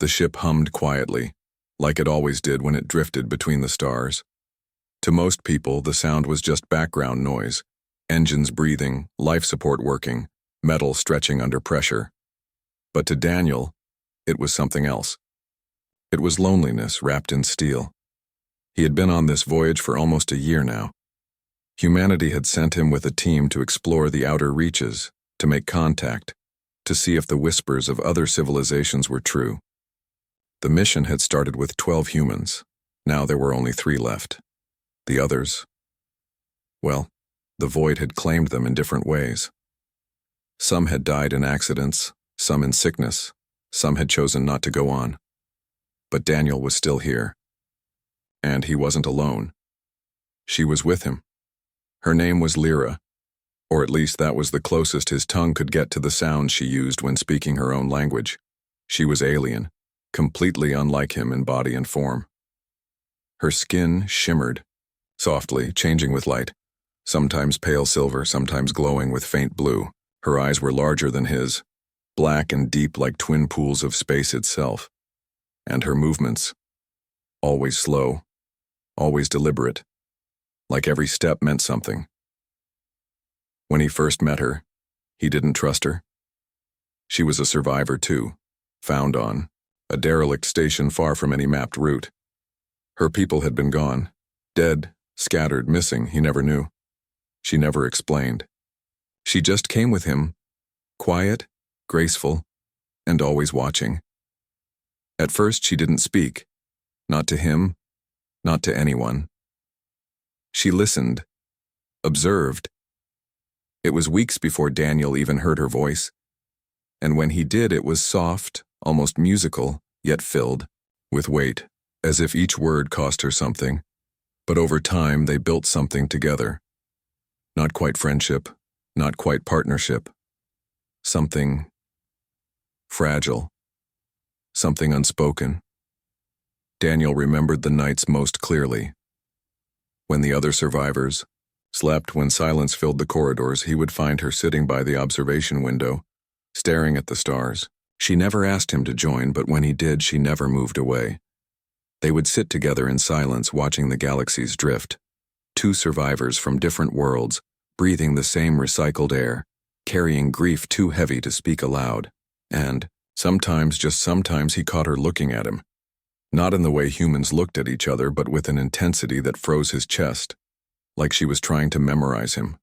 The ship hummed quietly, like it always did when it drifted between the stars. To most people, the sound was just background noise, engines breathing, life support working, metal stretching under pressure. But to Daniel, it was something else. It was loneliness wrapped in steel. He had been on this voyage for almost a year now. Humanity had sent him with a team to explore the outer reaches, to make contact, to see if the whispers of other civilizations were true. The mission had started with 12 humans. Now there were only 3 left. The others, well, the void had claimed them in different ways. Some had died in accidents, some in sickness, some had chosen not to go on. But Daniel was still here. And he wasn't alone. She was with him. Her name was Lyra, or at least that was the closest his tongue could get to the sound she used when speaking her own language. She was alien, completely unlike him in body and form. Her skin shimmered, softly, changing with light, sometimes pale silver, sometimes glowing with faint blue. Her eyes were larger than his, black and deep like twin pools of space itself. And her movements, always slow, always deliberate, like every step meant something. When he first met her, he didn't trust her. She was a survivor too, found on a derelict station far from any mapped route. Her people had been gone, dead, scattered, missing, he never knew. She never explained. She just came with him, quiet, graceful, and always watching. At first she didn't speak, not to him, not to anyone. She listened, observed. It was weeks before Daniel even heard her voice, and when he did it was soft, almost musical, yet filled with weight, as if each word cost her something. But over time they built something together. Not quite friendship, not quite partnership. Something fragile. Something unspoken. Daniel remembered the nights most clearly. When the other survivors slept, when silence filled the corridors, he would find her sitting by the observation window, staring at the stars. She never asked him to join, but when he did, she never moved away. They would sit together in silence, watching the galaxies drift. 2 survivors from different worlds, breathing the same recycled air, carrying grief too heavy to speak aloud. And sometimes, just sometimes, he caught her looking at him. Not in the way humans looked at each other, but with an intensity that froze his chest. Like she was trying to memorize him.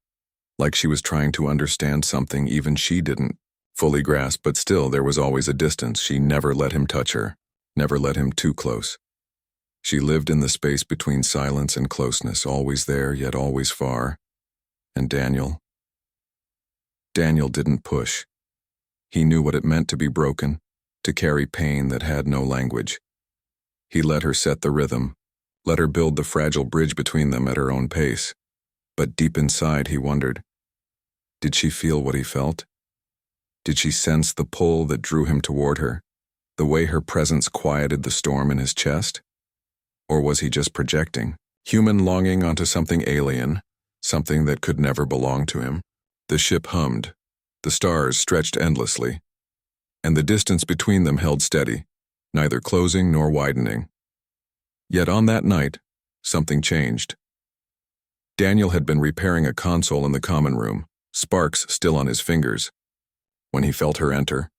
Like she was trying to understand something even she didn't fully grasp, but still there was always a distance. She never let him touch her, never let him too close. She lived in the space between silence and closeness, always there, yet always far. And Daniel didn't push. He knew what it meant to be broken, to carry pain that had no language. He let her set the rhythm, let her build the fragile bridge between them at her own pace. But deep inside, he wondered, did she feel what he felt? Did she sense the pull that drew him toward her, the way her presence quieted the storm in his chest? Or was he just projecting, human longing onto something alien, something that could never belong to him? The ship hummed, the stars stretched endlessly, and the distance between them held steady, neither closing nor widening. Yet on that night, something changed. Daniel had been repairing a console in the common room, sparks still on his fingers, when he felt her enter.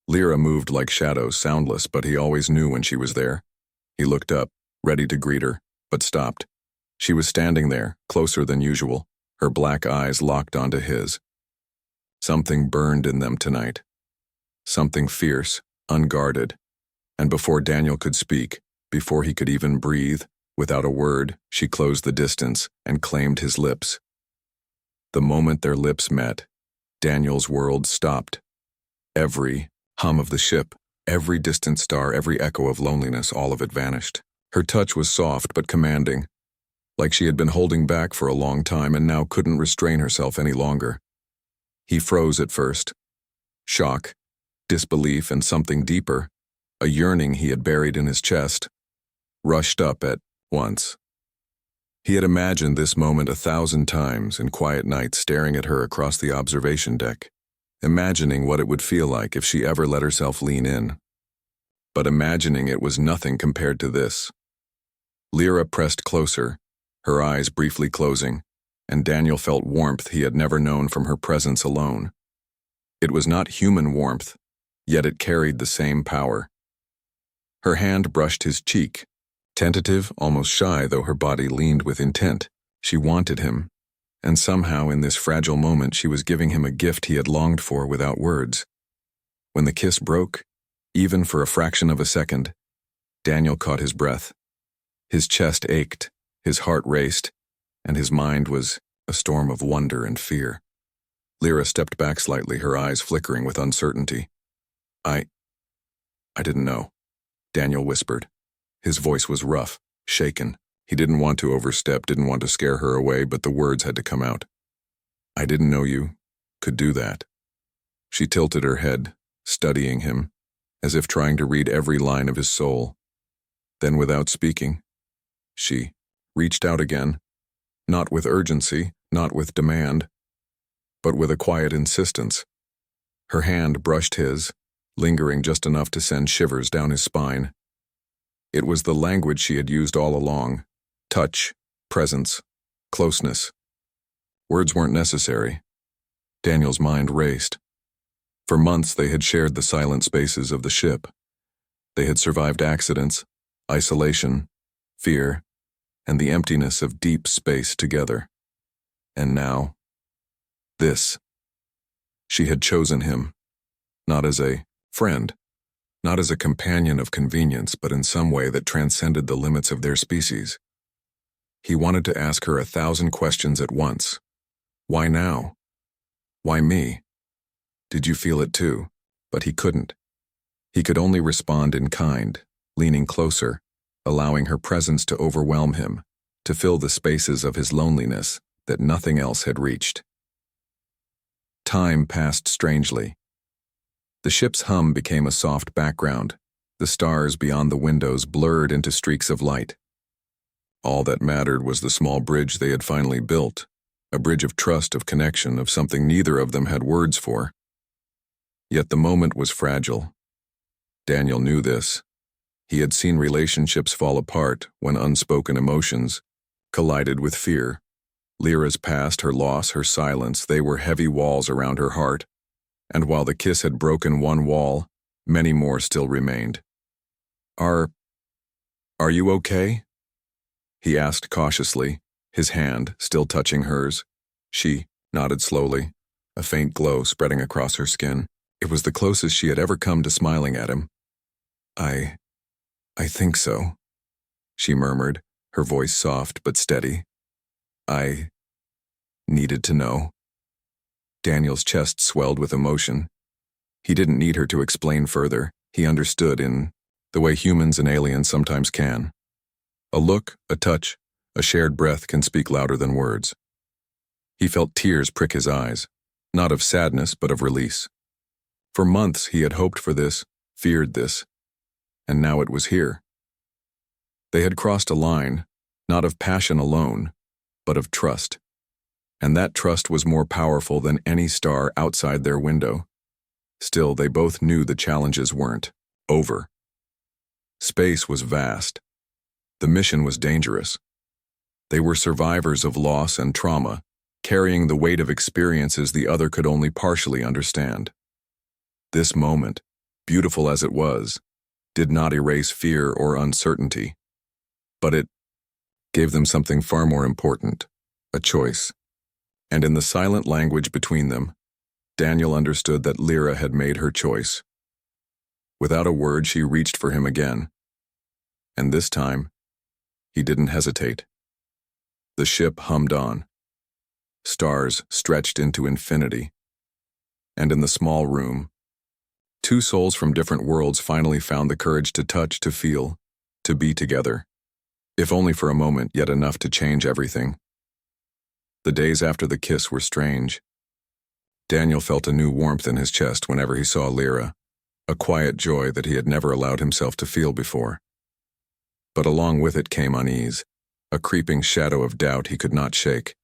Lyra moved like shadows, soundless, but he always knew when she was there. He looked up, ready to greet her, but stopped. She was standing there, closer than usual, her black eyes locked onto his. Something burned in them tonight. Something fierce, unguarded. And before Daniel could speak, before he could even breathe, without a word, she closed the distance and claimed his lips. The moment their lips met, Daniel's world stopped. Every hum of the ship, every distant star, every echo of loneliness, all of it vanished. Her touch was soft but commanding, like she had been holding back for a long time and now couldn't restrain herself any longer. He froze at first. Shock, disbelief, and something deeper, a yearning he had buried in his chest, rushed up at once. He had imagined this moment 1,000 times in quiet nights, staring at her across the observation deck, imagining what it would feel like if she ever let herself lean in. but imagining it was nothing compared to this. Lyra pressed closer, her eyes briefly closing, and Daniel felt warmth he had never known from her presence alone. It was not human warmth, yet it carried the same power. Her hand brushed his cheek, tentative, almost shy, though her body leaned with intent. She wanted him, and somehow in this fragile moment she was giving him a gift he had longed for without words. When the kiss broke, even for a fraction of a second, Daniel caught his breath. His chest ached, his heart raced, and his mind was a storm of wonder and fear. Lyra stepped back slightly, her eyes flickering with uncertainty. I didn't know, Daniel whispered. His voice was rough, shaken. He didn't want to overstep, didn't want to scare her away, but the words had to come out. I didn't know you could do that. She tilted her head, studying him, as if trying to read every line of his soul. Then, without speaking, she reached out again, not with urgency, not with demand, but with a quiet insistence. Her hand brushed his, lingering just enough to send shivers down his spine. It was the language she had used all along: touch, presence, closeness. Words weren't necessary. Daniel's mind raced. For months they had shared the silent spaces of the ship. They had survived accidents, isolation, fear, and the emptiness of deep space together. And now, this. She had chosen him, not as a friend, not as a companion of convenience, but in some way that transcended the limits of their species. He wanted to ask her 1,000 questions at once. Why now? Why me? Did you feel it too? But he couldn't. He could only respond in kind, leaning closer, allowing her presence to overwhelm him, to fill the spaces of his loneliness that nothing else had reached. Time passed strangely. The ship's hum became a soft background. The stars beyond the windows blurred into streaks of light. All that mattered was the small bridge they had finally built, a bridge of trust, of connection, of something neither of them had words for. Yet the moment was fragile. Daniel knew this. He had seen relationships fall apart when unspoken emotions collided with fear. Lyra's past, her loss, her silence, they were heavy walls around her heart. And while the kiss had broken one wall, many more still remained. Are you okay? He asked cautiously, his hand still touching hers. She nodded slowly, a faint glow spreading across her skin. It was the closest she had ever come to smiling at him. I think so, she murmured, her voice soft but steady. I needed to know. Daniel's chest swelled with emotion. He didn't need her to explain further. He understood in the way humans and aliens sometimes can. A look, a touch, a shared breath can speak louder than words. He felt tears prick his eyes, not of sadness but of release. For months he had hoped for this, feared this, and now it was here. They had crossed a line, not of passion alone, but of trust. And that trust was more powerful than any star outside their window. Still, they both knew the challenges weren't over. Space was vast. The mission was dangerous. They were survivors of loss and trauma, carrying the weight of experiences the other could only partially understand. This moment, beautiful as it was, did not erase fear or uncertainty, but it gave them something far more important, a choice. And in the silent language between them, Daniel understood that Lyra had made her choice. Without a word, she reached for him again. And this time, he didn't hesitate. The ship hummed on. Stars stretched into infinity. And in the small room, two souls from different worlds finally found the courage to touch, to feel, to be together. If only for a moment, yet enough to change everything. The days after the kiss were strange. Daniel felt a new warmth in his chest whenever he saw Lyra, a quiet joy that he had never allowed himself to feel before. But along with it came unease, a creeping shadow of doubt he could not shake.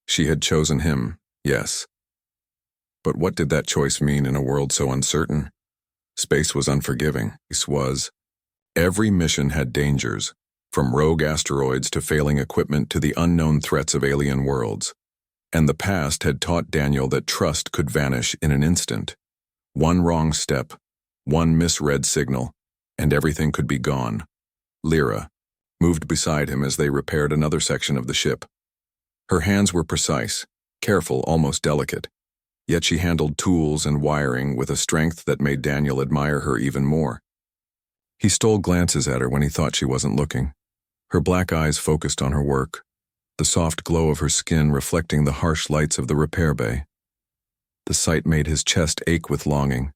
She had chosen him, yes. But what did that choice mean in a world so uncertain, Space was unforgiving. Space was. Every mission had dangers, from rogue asteroids to failing equipment to the unknown threats of alien worlds. And the past had taught Daniel that trust could vanish in an instant. One wrong step, one misread signal, and everything could be gone. Lyra moved beside him as they repaired another section of the ship. Her hands were precise, careful, almost delicate, yet she handled tools and wiring with a strength that made Daniel admire her even more. He stole glances at her when he thought she wasn't looking. Her black eyes focused on her work, the soft glow of her skin reflecting the harsh lights of the repair bay. The sight made his chest ache with longing,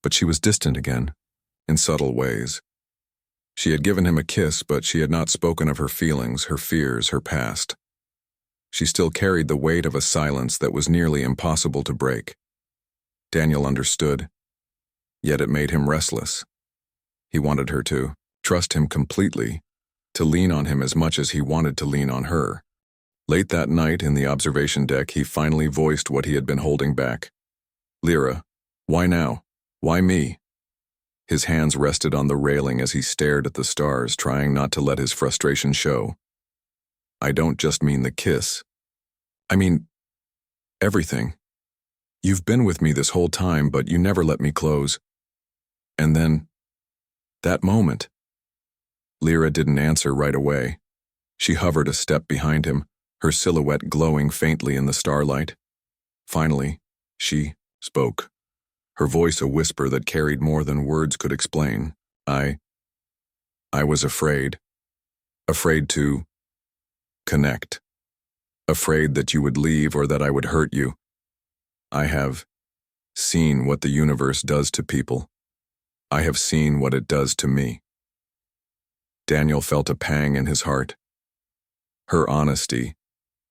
but she was distant again, in subtle ways. She had given him a kiss, but she had not spoken of her feelings, her fears, her past. She still carried the weight of a silence that was nearly impossible to break. Daniel understood, yet it made him restless. He wanted her to trust him completely, to lean on him as much as he wanted to lean on her. Late that night in the observation deck, he finally voiced what he had been holding back. Lyra, why now? Why me? His hands rested on the railing as he stared at the stars, trying not to let his frustration show. I don't just mean the kiss. I mean, everything. You've been with me this whole time, but you never let me close. And then, that moment. Lyra didn't answer right away. She hovered a step behind him, her silhouette glowing faintly in the starlight. Finally, she spoke, her voice a whisper that carried more than words could explain. I was afraid. Afraid to connect. Afraid that you would leave or that I would hurt you. I have seen what the universe does to people. I have seen what it does to me. Daniel felt a pang in his heart. Her honesty,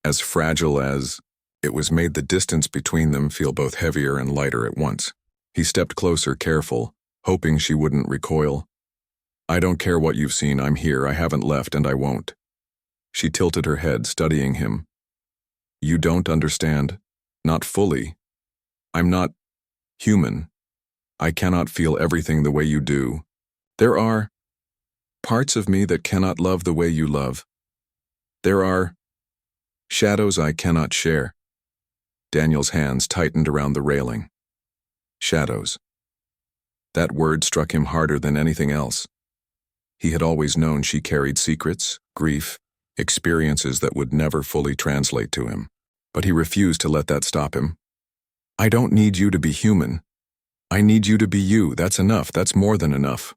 as fragile as it was, made the distance between them feel both heavier and lighter at once. He stepped closer, careful, hoping she wouldn't recoil. I don't care what you've seen, I'm here, I haven't left, and I won't. She tilted her head, studying him. You don't understand. Not fully. I'm not human. I cannot feel everything the way you do. There are parts of me that cannot love the way you love. There are shadows I cannot share. Daniel's hands tightened around the railing. Shadows. That word struck him harder than anything else. He had always known she carried secrets, grief, experiences that would never fully translate to him. But he refused to let that stop him. I don't need you to be human. I need you to be you. That's enough. That's more than enough.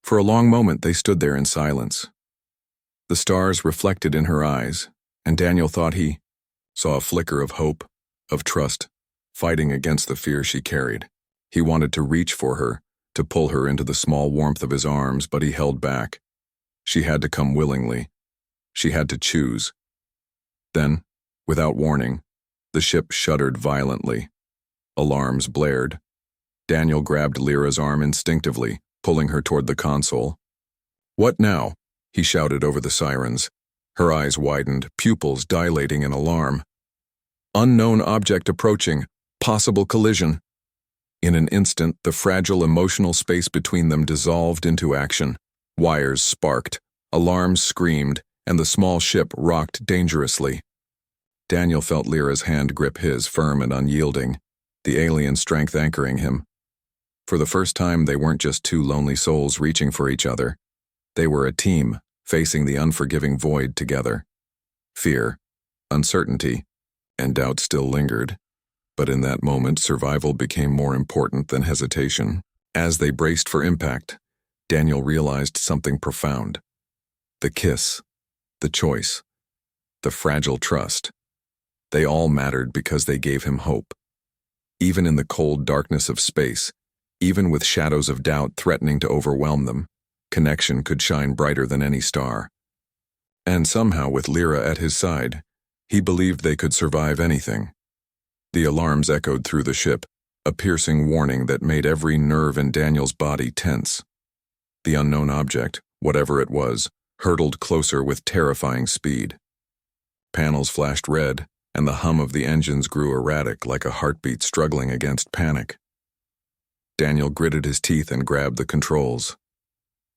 For a long moment they stood there in silence. The stars reflected in her eyes, and Daniel thought he saw a flicker of hope, of trust, fighting against the fear she carried. He wanted to reach for her, to pull her into the small warmth of his arms, but he held back. She had to come willingly. She had to choose. Then, without warning, the ship shuddered violently. Alarms blared. Daniel grabbed Lyra's arm instinctively, pulling her toward the console. What now? He shouted over the sirens. Her eyes widened, pupils dilating in alarm. Unknown object approaching. Possible collision. In an instant, the fragile emotional space between them dissolved into action. Wires sparked, alarms screamed, and the small ship rocked dangerously. Daniel felt Lyra's hand grip his, firm and unyielding, the alien strength anchoring him. For the first time, they weren't just two lonely souls reaching for each other. They were a team, facing the unforgiving void together. Fear, uncertainty, and doubt still lingered. But in that moment, survival became more important than hesitation. As they braced for impact, Daniel realized something profound. The kiss, the choice, the fragile trust. They all mattered because they gave him hope. Even in the cold darkness of space, even with shadows of doubt threatening to overwhelm them, connection could shine brighter than any star. And somehow, with Lyra at his side, he believed they could survive anything. The alarms echoed through the ship, a piercing warning that made every nerve in Daniel's body tense. The unknown object, whatever it was, hurtled closer with terrifying speed. Panels flashed red, and the hum of the engines grew erratic like a heartbeat struggling against panic. Daniel gritted his teeth and grabbed the controls.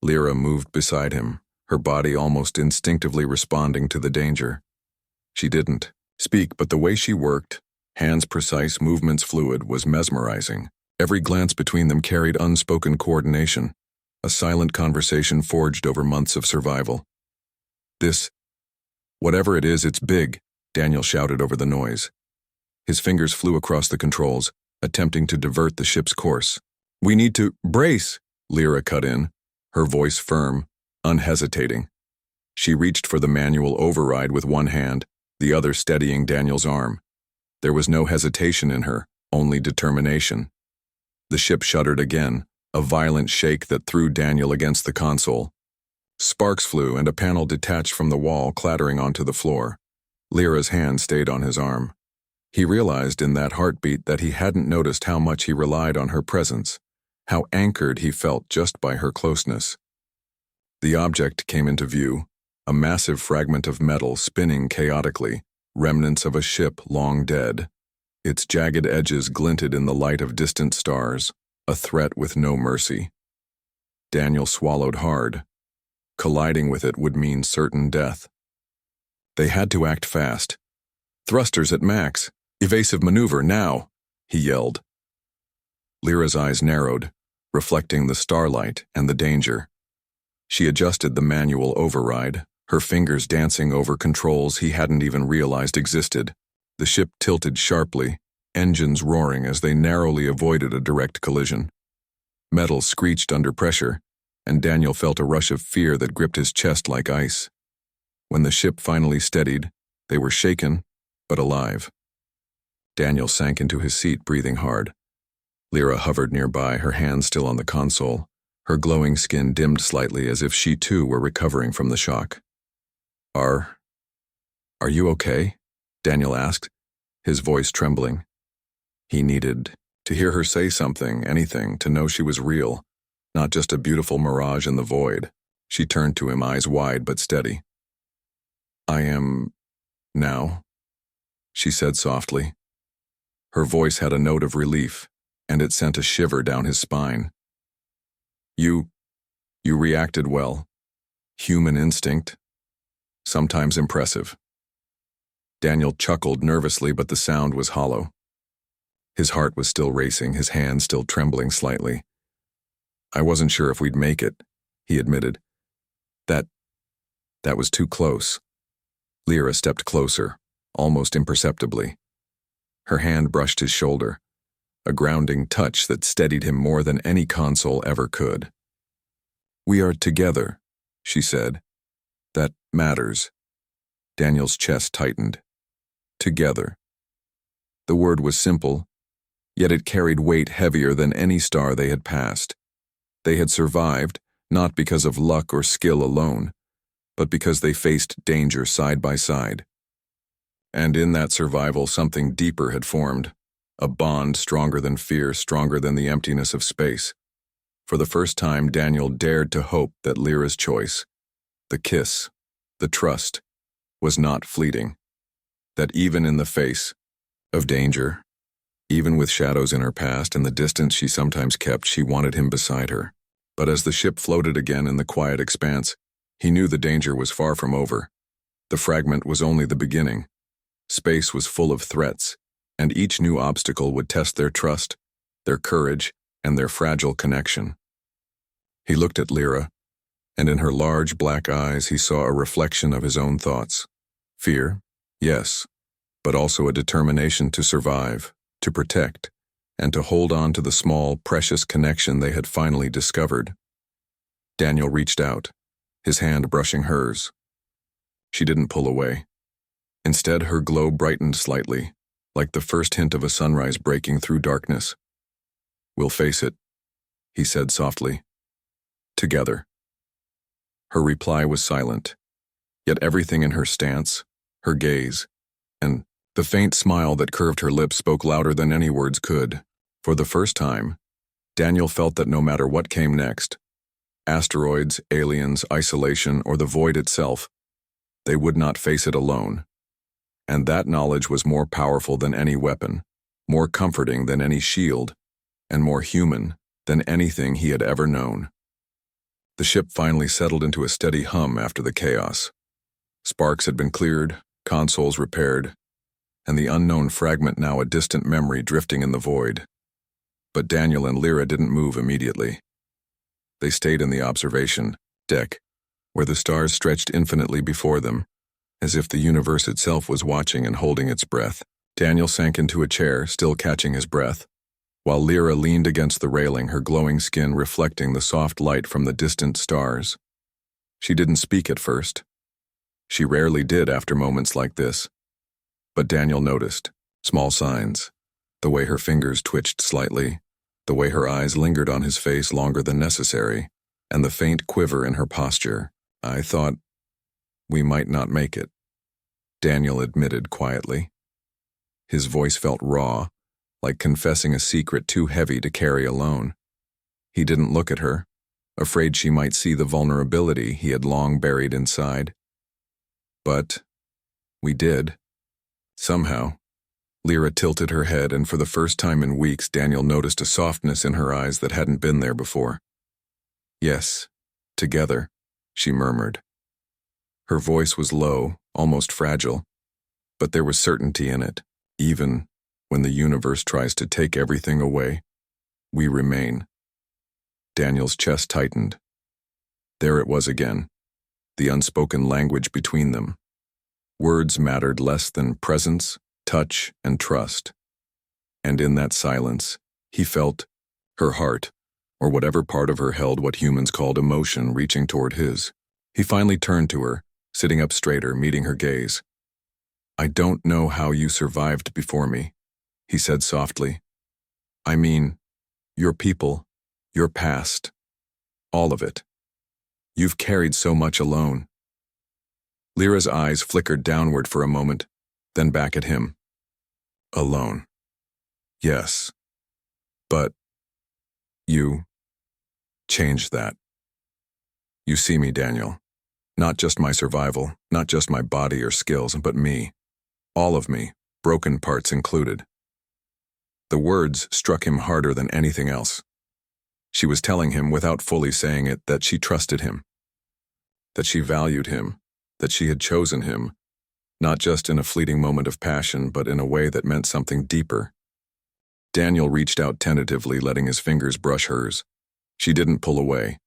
Lyra moved beside him, her body almost instinctively responding to the danger. She didn't speak, but the way she worked, hands precise, movements fluid, was mesmerizing. Every glance between them carried unspoken coordination, a silent conversation forged over months of survival. Whatever it is, it's big, Daniel shouted over the noise. His fingers flew across the controls, attempting to divert the ship's course. We need to brace, Lyra cut in, her voice firm, unhesitating. She reached for the manual override with one hand, the other steadying Daniel's arm. There was no hesitation in her, only determination. The ship shuddered again, a violent shake that threw Daniel against the console. Sparks flew and a panel detached from the wall, clattering onto the floor. Lyra's hand stayed on his arm. He realized in that heartbeat that he hadn't noticed how much he relied on her presence, how anchored he felt just by her closeness. The object came into view, a massive fragment of metal spinning chaotically, remnants of a ship long dead. Its jagged edges glinted in the light of distant stars, a threat with no mercy. Daniel swallowed hard. Colliding with it would mean certain death. They had to act fast. Thrusters at max. Evasive maneuver, now, he yelled. Lyra's eyes narrowed, reflecting the starlight and the danger. She adjusted the manual override, her fingers dancing over controls he hadn't even realized existed. The ship tilted sharply, engines roaring as they narrowly avoided a direct collision. Metal screeched under pressure, and Daniel felt a rush of fear that gripped his chest like ice. When the ship finally steadied, they were shaken, but alive. Daniel sank into his seat, breathing hard. Lyra hovered nearby, her hand still on the console, her glowing skin dimmed slightly as if she too were recovering from the shock. Are you okay? Daniel asked, his voice trembling. He needed to hear her say something, anything, to know she was real, not just a beautiful mirage in the void. She turned to him, eyes wide but steady. I am now, she said softly. Her voice had a note of relief, and it sent a shiver down his spine. You reacted well. Human instinct. Sometimes impressive. Daniel chuckled nervously, but the sound was hollow. His heart was still racing, his hand still trembling slightly. I wasn't sure if we'd make it, he admitted. That was too close. Lyra stepped closer, almost imperceptibly. Her hand brushed his shoulder, a grounding touch that steadied him more than any console ever could. We are together, she said. That matters. Daniel's chest tightened. Together. The word was simple, yet it carried weight heavier than any star they had passed. They had survived, not because of luck or skill alone, but because they faced danger side by side. And in that survival, something deeper had formed, a bond stronger than fear, stronger than the emptiness of space. For the first time, Daniel dared to hope that Lyra's choice, the kiss, the trust, was not fleeting. That even in the face of danger, even with shadows in her past and the distance she sometimes kept, she wanted him beside her. But as the ship floated again in the quiet expanse, he knew the danger was far from over. The fragment was only the beginning. Space was full of threats, and each new obstacle would test their trust, their courage, and their fragile connection. He looked at Lyra, and in her large black eyes he saw a reflection of his own thoughts. Fear, yes, but also a determination to survive, to protect, and to hold on to the small, precious connection they had finally discovered. Daniel reached out, his hand brushing hers. She didn't pull away. Instead, her glow brightened slightly, like the first hint of a sunrise breaking through darkness. We'll face it, he said softly. Together. Her reply was silent, yet everything in her stance, her gaze, and the faint smile that curved her lips spoke louder than any words could. For the first time, Daniel felt that no matter what came next, asteroids, aliens, isolation, or the void itself, they would not face it alone. And that knowledge was more powerful than any weapon, more comforting than any shield, and more human than anything he had ever known. The ship finally settled into a steady hum after the chaos. Sparks had been cleared, consoles repaired, and the unknown fragment now a distant memory drifting in the void. But Daniel and Lyra didn't move immediately. They stayed in the observation deck, where the stars stretched infinitely before them, as if the universe itself was watching and holding its breath. Daniel sank into a chair, still catching his breath, while Lyra leaned against the railing, her glowing skin reflecting the soft light from the distant stars. She didn't speak at first. She rarely did after moments like this. But Daniel noticed small signs, the way her fingers twitched slightly, the way her eyes lingered on his face longer than necessary, and the faint quiver in her posture. "I thought we might not make it," Daniel admitted quietly. His voice felt raw, like confessing a secret too heavy to carry alone. He didn't look at her, afraid she might see the vulnerability he had long buried inside. "But we did. Somehow." Lyra tilted her head, and for the first time in weeks, Daniel noticed a softness in her eyes that hadn't been there before. "Yes, together," she murmured. Her voice was low, almost fragile, but there was certainty in it. "Even when the universe tries to take everything away, we remain." Daniel's chest tightened. There it was again, the unspoken language between them. Words mattered less than presence, touch, and trust. And in that silence, he felt her heart, or whatever part of her held what humans called emotion, reaching toward his. He finally turned to her, sitting up straighter, meeting her gaze. "I don't know how you survived before me," he said softly. "I mean, your people, your past, all of it. You've carried so much alone." Lyra's eyes flickered downward for a moment, then back at him. "Alone. Yes. But you changed that. You see me, Daniel. Not just my survival, not just my body or skills, but me. All of me, broken parts included." The words struck him harder than anything else. She was telling him, without fully saying it, that she trusted him, that she valued him, that she had chosen him, not just in a fleeting moment of passion, but in a way that meant something deeper. Daniel reached out tentatively, letting his fingers brush hers. She didn't pull away.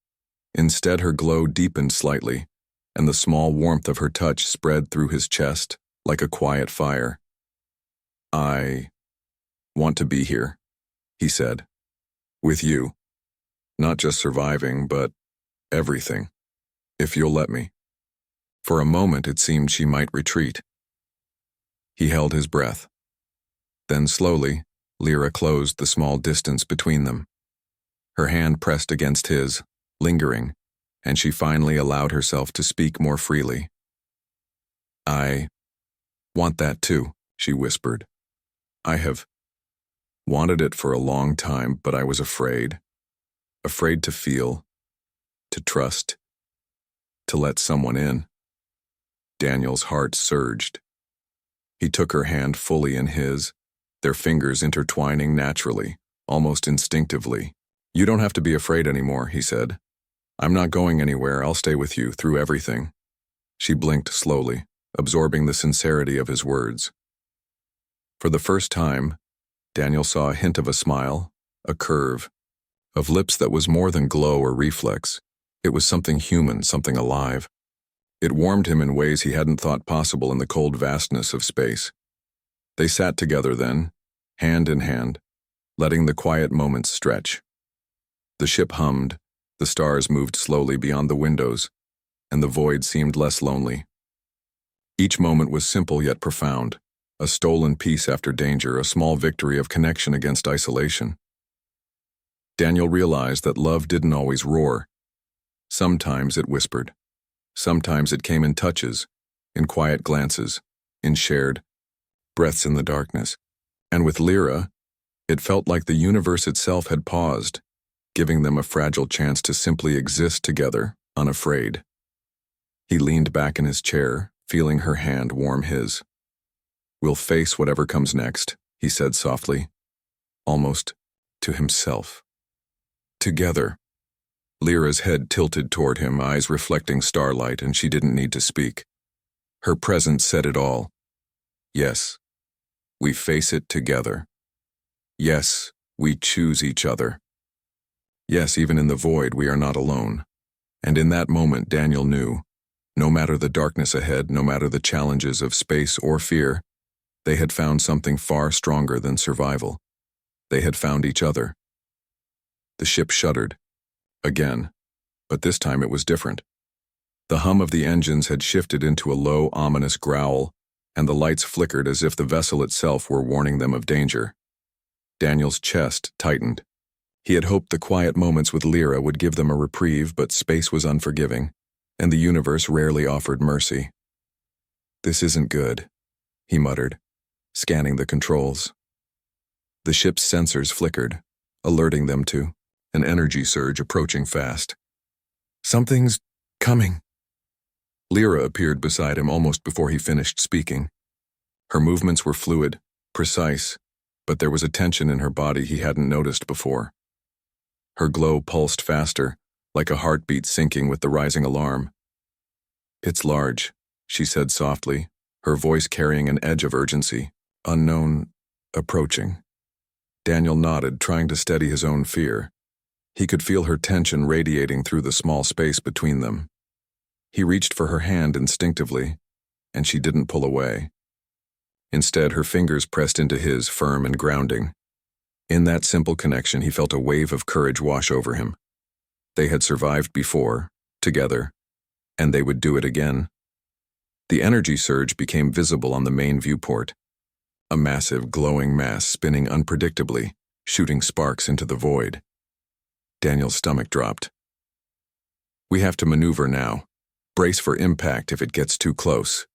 Instead, her glow deepened slightly, and the small warmth of her touch spread through his chest like a quiet fire. "I want to be here," he said. "With you. Not just surviving, but everything. If you'll let me." For a moment it seemed she might retreat. He held his breath. Then slowly, Lyra closed the small distance between them. Her hand pressed against his, lingering, and she finally allowed herself to speak more freely. "I want that too," she whispered. "I have wanted it for a long time, but I was afraid. Afraid to feel, to trust, to let someone in." Daniel's heart surged. He took her hand fully in his, their fingers intertwining naturally, almost instinctively. "You don't have to be afraid anymore," he said. "I'm not going anywhere. I'll stay with you through everything." She blinked slowly, absorbing the sincerity of his words. For the first time, Daniel saw a hint of a smile, a curve, of lips that was more than glow or reflex. It was something human, something alive. It warmed him in ways he hadn't thought possible in the cold vastness of space. They sat together then, hand in hand, letting the quiet moments stretch. The ship hummed, the stars moved slowly beyond the windows, and the void seemed less lonely. Each moment was simple yet profound, a stolen peace after danger, a small victory of connection against isolation. Daniel realized that love didn't always roar. Sometimes it whispered. Sometimes it came in touches, in quiet glances, in shared breaths in the darkness. And with Lyra, it felt like the universe itself had paused, giving them a fragile chance to simply exist together, unafraid. He leaned back in his chair, feeling her hand warm his. "We'll face whatever comes next," he said softly, almost to himself. Together. Lyra's head tilted toward him, eyes reflecting starlight, and she didn't need to speak. Her presence said it all. Yes, we face it together. Yes, we choose each other. Yes, even in the void, we are not alone. And in that moment, Daniel knew, no matter the darkness ahead, no matter the challenges of space or fear, they had found something far stronger than survival. They had found each other. The ship shuddered. Again. But this time it was different. The hum of the engines had shifted into a low, ominous growl, and the lights flickered as if the vessel itself were warning them of danger. Daniel's chest tightened. He had hoped the quiet moments with Lyra would give them a reprieve, but space was unforgiving, and the universe rarely offered mercy. "This isn't good," he muttered, scanning the controls. The ship's sensors flickered, alerting them to an energy surge approaching fast. "Something's coming." Lyra appeared beside him almost before he finished speaking. Her movements were fluid, precise, but there was a tension in her body he hadn't noticed before. Her glow pulsed faster, like a heartbeat syncing with the rising alarm. "It's large," she said softly, her voice carrying an edge of urgency. "Unknown, approaching." Daniel nodded, trying to steady his own fear. He could feel her tension radiating through the small space between them. He reached for her hand instinctively, and she didn't pull away. Instead, her fingers pressed into his, firm and grounding. In that simple connection, he felt a wave of courage wash over him. They had survived before, together, and they would do it again. The energy surge became visible on the main viewport, a massive, glowing mass spinning unpredictably, shooting sparks into the void. Daniel's stomach dropped. "We have to maneuver now. Brace for impact if it gets too close."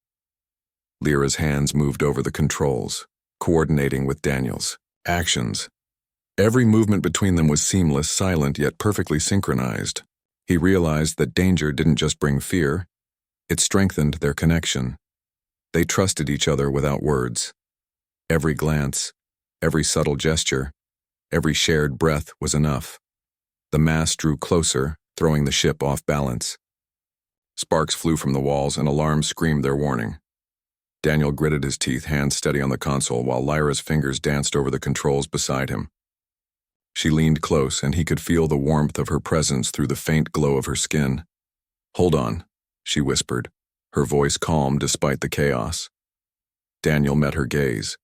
Lyra's hands moved over the controls, coordinating with Daniel's actions. Every movement between them was seamless, silent, yet perfectly synchronized. He realized that danger didn't just bring fear, it strengthened their connection. They trusted each other without words. Every glance, every subtle gesture, every shared breath was enough. The mass drew closer, throwing the ship off balance. Sparks flew from the walls and alarms screamed their warning. Daniel gritted his teeth, hands steady on the console, while Lyra's fingers danced over the controls beside him. She leaned close, and he could feel the warmth of her presence through the faint glow of her skin. "Hold on," she whispered, her voice calm despite the chaos. Daniel met her gaze.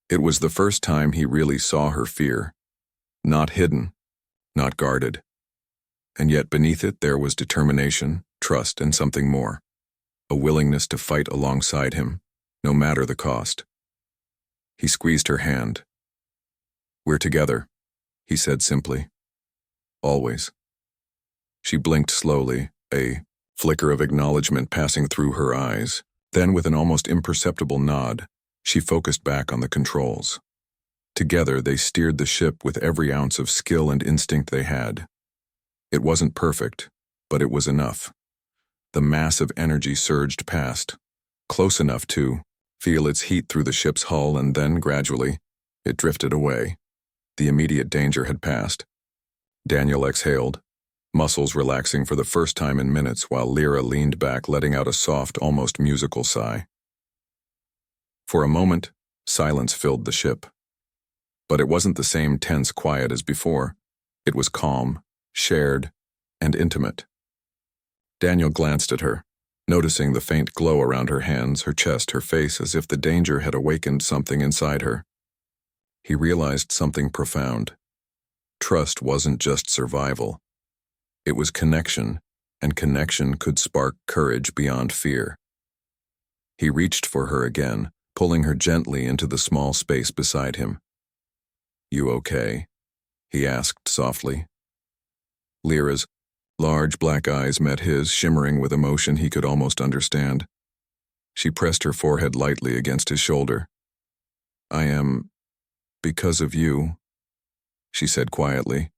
It was the first time he really saw her fear. Not hidden, not guarded. And yet beneath it there was determination, trust, and something more. A willingness to fight alongside him, no matter the cost. He squeezed her hand. "We're together," he said simply. "Always." She blinked slowly, a flicker of acknowledgement passing through her eyes. Then, with an almost imperceptible nod, she focused back on the controls. Together, they steered the ship with every ounce of skill and instinct they had. It wasn't perfect, but it was enough. The massive energy surged past, close enough to feel its heat through the ship's hull, and then, gradually, it drifted away. The immediate danger had passed. Daniel exhaled, muscles relaxing for the first time in minutes, while Lyra leaned back, letting out a soft, almost musical sigh. For a moment, silence filled the ship. But it wasn't the same tense quiet as before. It was calm, shared, and intimate. Daniel glanced at her, noticing the faint glow around her hands, her chest, her face, as if the danger had awakened something inside her. He realized something profound. Trust wasn't just survival. It was connection, and connection could spark courage beyond fear. He reached for her again, pulling her gently into the small space beside him. "You okay?" he asked softly. Lyra's large black eyes met his, shimmering with emotion he could almost understand. She pressed her forehead lightly against his shoulder. "I am, because of you," she said quietly.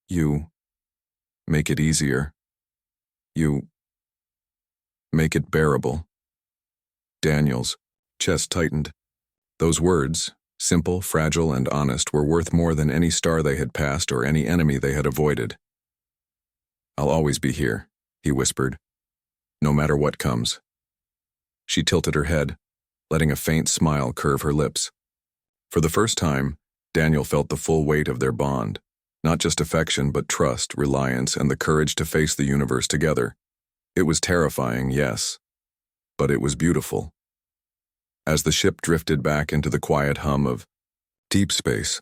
"You make it easier. You make it bearable." Daniel's chest tightened. Those words, simple, fragile, and honest, were worth more than any star they had passed or any enemy they had avoided. "I'll always be here," he whispered, "no matter what comes." She tilted her head, letting a faint smile curve her lips. For the first time, Daniel felt the full weight of their bond, not just affection but trust, reliance, and the courage to face the universe together. It was terrifying, yes, but it was beautiful. As the ship drifted back into the quiet hum of deep space,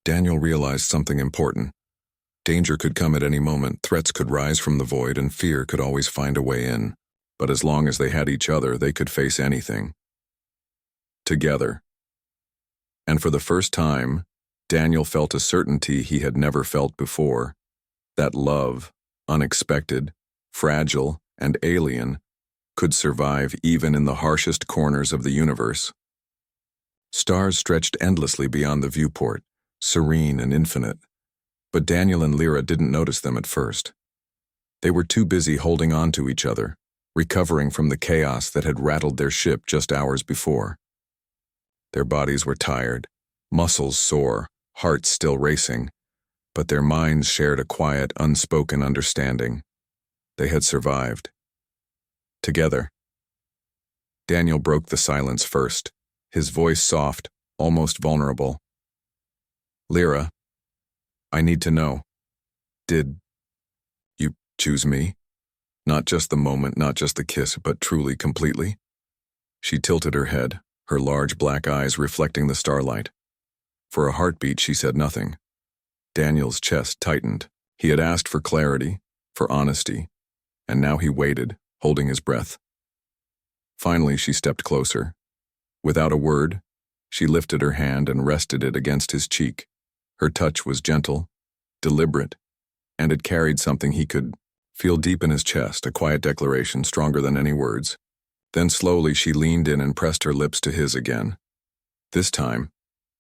Daniel realized something important. Danger could come at any moment, threats could rise from the void, and fear could always find a way in. But as long as they had each other, they could face anything. Together. And for the first time, Daniel felt a certainty he had never felt before. That love, unexpected, fragile, and alien, could survive even in the harshest corners of the universe. Stars stretched endlessly beyond the viewport, serene and infinite. But Daniel and Lyra didn't notice them at first. They were too busy holding on to each other, recovering from the chaos that had rattled their ship just hours before. Their bodies were tired, muscles sore, hearts still racing, but their minds shared a quiet, unspoken understanding. They had survived. Together. Daniel broke the silence first, his voice soft, almost vulnerable. "Lyra, I need to know. Did you choose me? Not just the moment, not just the kiss, but truly, completely?" She tilted her head, her large black eyes reflecting the starlight. For a heartbeat, she said nothing. Daniel's chest tightened. He had asked for clarity, for honesty, and now he waited, holding his breath. Finally, she stepped closer. Without a word, she lifted her hand and rested it against his cheek. Her touch was gentle, deliberate, and it carried something he could feel deep in his chest, a quiet declaration stronger than any words. Then slowly she leaned in and pressed her lips to his again. This time,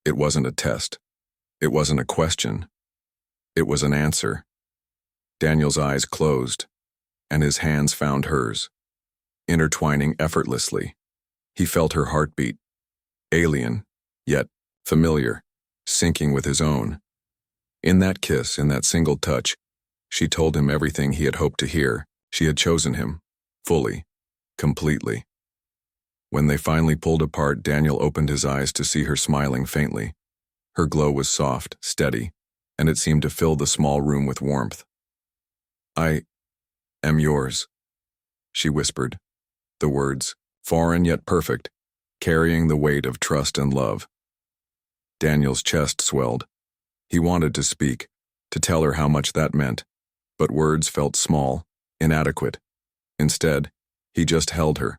it wasn't a test. It wasn't a question. It was an answer. Daniel's eyes closed, and his hands found hers, intertwining effortlessly. He felt her heartbeat, alien, yet familiar, syncing with his own. In that kiss, in that single touch, she told him everything he had hoped to hear. She had chosen him, fully, completely. When they finally pulled apart, Daniel opened his eyes to see her smiling faintly. Her glow was soft, steady, and it seemed to fill the small room with warmth. "I am yours," she whispered, the words, foreign yet perfect, carrying the weight of trust and love. Daniel's chest swelled. He wanted to speak, to tell her how much that meant, but words felt small, inadequate. Instead, he just held her,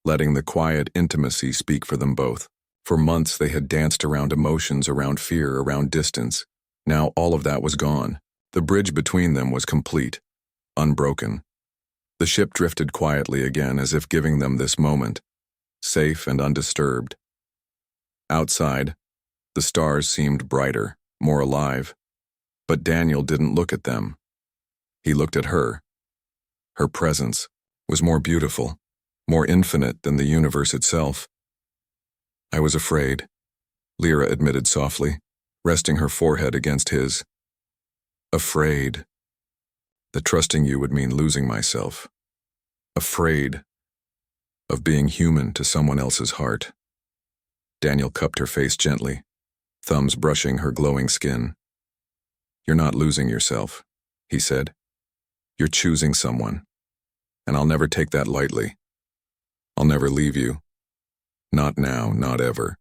letting the quiet intimacy speak for them both. For months they had danced around emotions, around fear, around distance. Now all of that was gone. The bridge between them was complete, unbroken. The ship drifted quietly again, as if giving them this moment, safe and undisturbed. Outside, the stars seemed brighter, more alive. But Daniel didn't look at them. He looked at her. Her presence was more beautiful, more infinite than the universe itself. "I was afraid," Lyra admitted softly, resting her forehead against his. "Afraid that trusting you would mean losing myself. Afraid of being human to someone else's heart." Daniel cupped her face gently, thumbs brushing her glowing skin. "You're not losing yourself," he said. "You're choosing someone, and I'll never take that lightly. I'll never leave you. Not now, not ever."